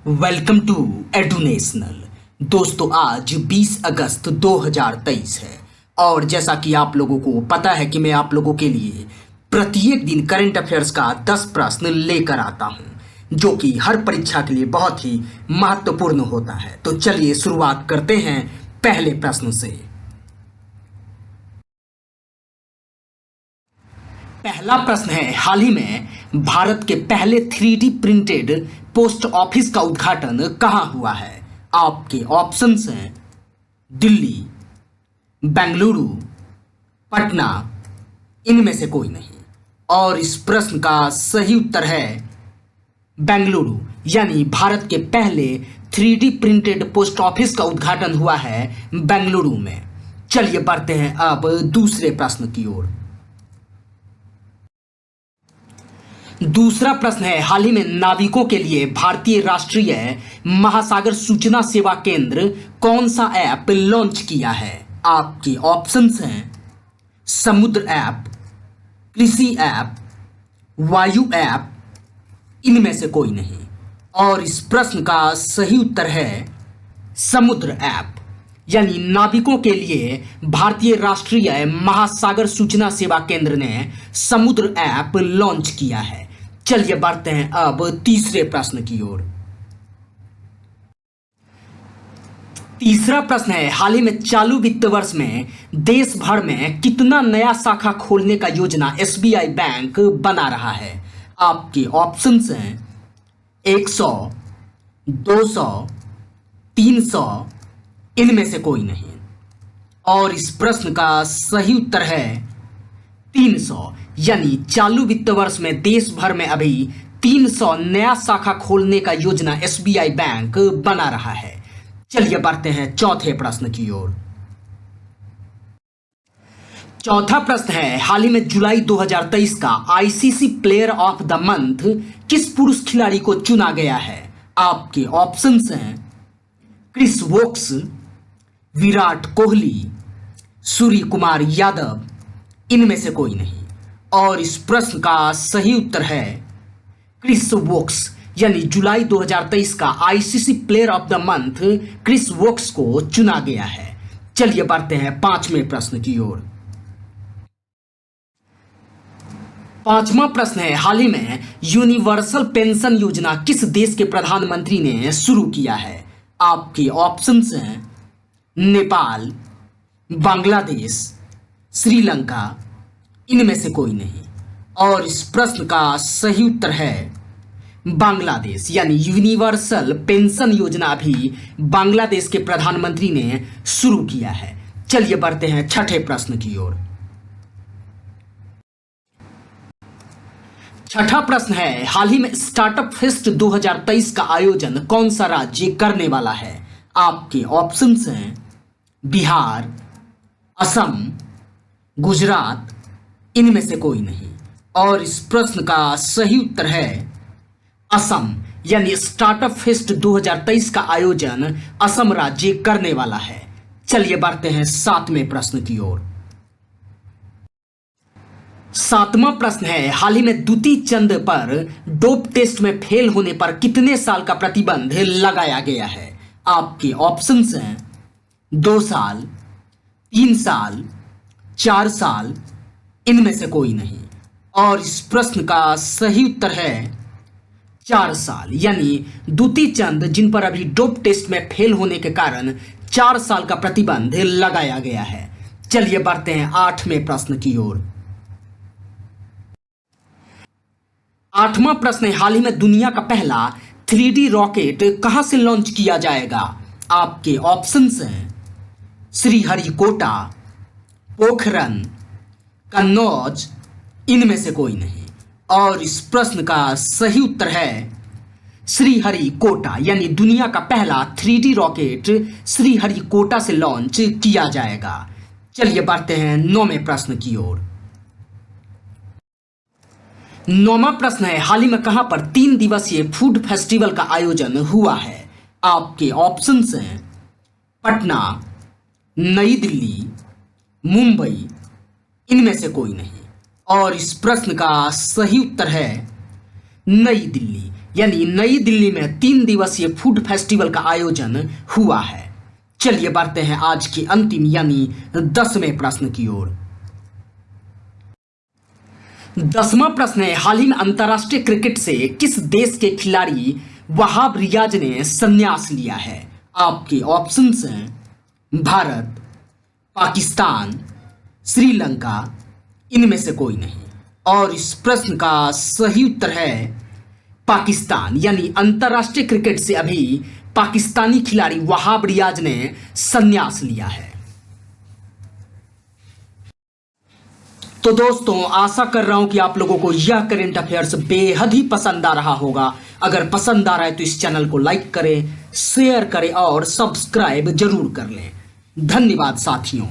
Welcome to एडुनेशनल। दोस्तों, आज 20 अगस्त 2023 है और जैसा कि आप लोगों को पता है कि मैं आप लोगों के लिए प्रत्येक दिन करंट अफेयर्स का 10 प्रश्न लेकर आता हूं जो कि हर परीक्षा के लिए बहुत ही महत्वपूर्ण होता है। तो चलिए शुरुआत करते हैं पहले प्रश्न से। पहला प्रश्न है, हाल ही में भारत के पहले 3D प्रिंटेड पोस्ट ऑफिस का उद्घाटन कहाँ हुआ है? आपके ऑप्शंस हैं दिल्ली, बेंगलुरु, पटना, इनमें से कोई नहीं। और इस प्रश्न का सही उत्तर है बेंगलुरु, यानी भारत के पहले 3D प्रिंटेड पोस्ट ऑफिस का उद्घाटन हुआ है बेंगलुरु में। चलिए बढ़ते हैं अब दूसरे प्रश्न की ओर। दूसरा प्रश्न है, हाल ही में नाविकों के लिए भारतीय राष्ट्रीय महासागर सूचना सेवा केंद्र कौन सा ऐप लॉन्च किया है? आपके ऑप्शंस हैं समुद्र ऐप, कृषि ऐप, वायु ऐप, इनमें से कोई नहीं। और इस प्रश्न का सही उत्तर है समुद्र ऐप, यानी नाविकों के लिए भारतीय राष्ट्रीय महासागर सूचना सेवा केंद्र ने समुद्र ऐप लॉन्च किया है। चलिए बढ़ते हैं अब तीसरे प्रश्न की ओर। तीसरा प्रश्न है, हाल ही में चालू वित्त वर्ष में देश भर में कितना नया शाखा खोलने का योजना एसबीआई बैंक बना रहा है? आपके ऑप्शंस हैं 100, 200, 300, इनमें से कोई नहीं। और इस प्रश्न का सही उत्तर है 300, यानी चालू वित्त वर्ष में देश भर में अभी 300 नया शाखा खोलने का योजना एसबीआई बैंक बना रहा है। चलिए बढ़ते हैं चौथे प्रश्न की ओर। चौथा प्रश्न है, हाल ही में जुलाई 2023 का ICC player of the month किस पुरुष खिलाड़ी को चुना गया है? आपके ऑप्शंस हैं क्रिस वोक्स, विराट कोहली, सूर्य कुमार यादव, इनमें से कोई नहीं। और इस प्रश्न का सही उत्तर है क्रिस वोक्स, यानी जुलाई 2023 का ICC player of the month Chris Woakes को चुना गया है। चलिए बढ़ते हैं पांचवें प्रश्न की ओर। पांचवा प्रश्न है, हाल ही में यूनिवर्सल पेंशन योजना किस देश के प्रधानमंत्री ने शुरू किया है? आपके ऑप्शंस हैं नेपाल, बांग्लादेश, श्रीलंका, इनमें से कोई नहीं। और इस प्रश्न का सही उत्तर है बांग्लादेश, यानी यूनिवर्सल पेंशन योजना भी बांग्लादेश के प्रधानमंत्री ने शुरू किया है। चलिए बढ़ते हैं छठे प्रश्न की ओर। छठा प्रश्न है, हाल ही में स्टार्टअप फेस्ट 2023 का आयोजन कौन सा राज्य करने वाला है? आपके ऑप्शंस हैं बिहार, असम, गुजरात, इनमें से कोई नहीं। और इस प्रश्न का सही उत्तर है असम, यानी स्टार्टअप फेस्ट 2023 का आयोजन असम राज्य करने वाला है। चलिए बढ़ते हैं सातवें प्रश्न की ओर। सातवां प्रश्न है, हाल ही में द्युति चंद पर डोप टेस्ट में फेल होने पर कितने साल का प्रतिबंध लगाया गया है? आपके ऑप्शंस हैं 2 साल, 3 साल, 4 साल, इनमें से कोई नहीं। और इस प्रश्न का सही उत्तर है 4 साल, यानी द्युति चंद जिन पर अभी डोप टेस्ट में फेल होने के कारण 4 साल का प्रतिबंध लगाया गया है। चलिए बढ़ते हैं आठवें प्रश्न की ओर। आठवां प्रश्न है, हाल ही में दुनिया का पहला 3D रॉकेट कहां से लॉन्च किया जाएगा? आपके ऑप्शंस हैं श्रीहरिकोटा, पोखरन, कन्नौज, इनमें से कोई नहीं। और इस प्रश्न का सही उत्तर है श्रीहरिकोटा, यानी दुनिया का पहला 3D रॉकेट श्रीहरिकोटा से लॉन्च किया जाएगा। चलिए बढ़ते हैं नौवें प्रश्न की ओर। नौवां प्रश्न है, हाल ही में कहां पर 3 दिवसीय फूड फेस्टिवल का आयोजन हुआ है? आपके ऑप्शंस हैं पटना, नई दिल्ली, मुंबई, इनमें से कोई नहीं। और इस प्रश्न का सही उत्तर है नई दिल्ली, यानी नई दिल्ली में 3 दिवसीय फूड फेस्टिवल का आयोजन हुआ है। चलिए बढ़ते हैं आज की अंतिम यानी 10वें प्रश्न की ओर। 10वां प्रश्न है, हाल ही में अंतर्राष्ट्रीय क्रिकेट से किस देश के खिलाड़ी वहाब रियाज ने संन्यास लिया है? आपके ऑप्शंस हैं भारत, पाकिस्तान, श्रीलंका, इनमें से कोई नहीं। और इस प्रश्न का सही उत्तर है पाकिस्तान, यानी अंतर्राष्ट्रीय क्रिकेट से अभी पाकिस्तानी खिलाड़ी वहाब रियाज ने संन्यास लिया है। तो दोस्तों, आशा कर रहा हूं कि आप लोगों को यह करंट अफेयर्स बेहद ही पसंद आ रहा होगा। अगर पसंद आ रहा है तो इस चैनल को लाइक करें, शेयर करें और सब्सक्राइब जरूर कर लें। धन्यवाद साथियों।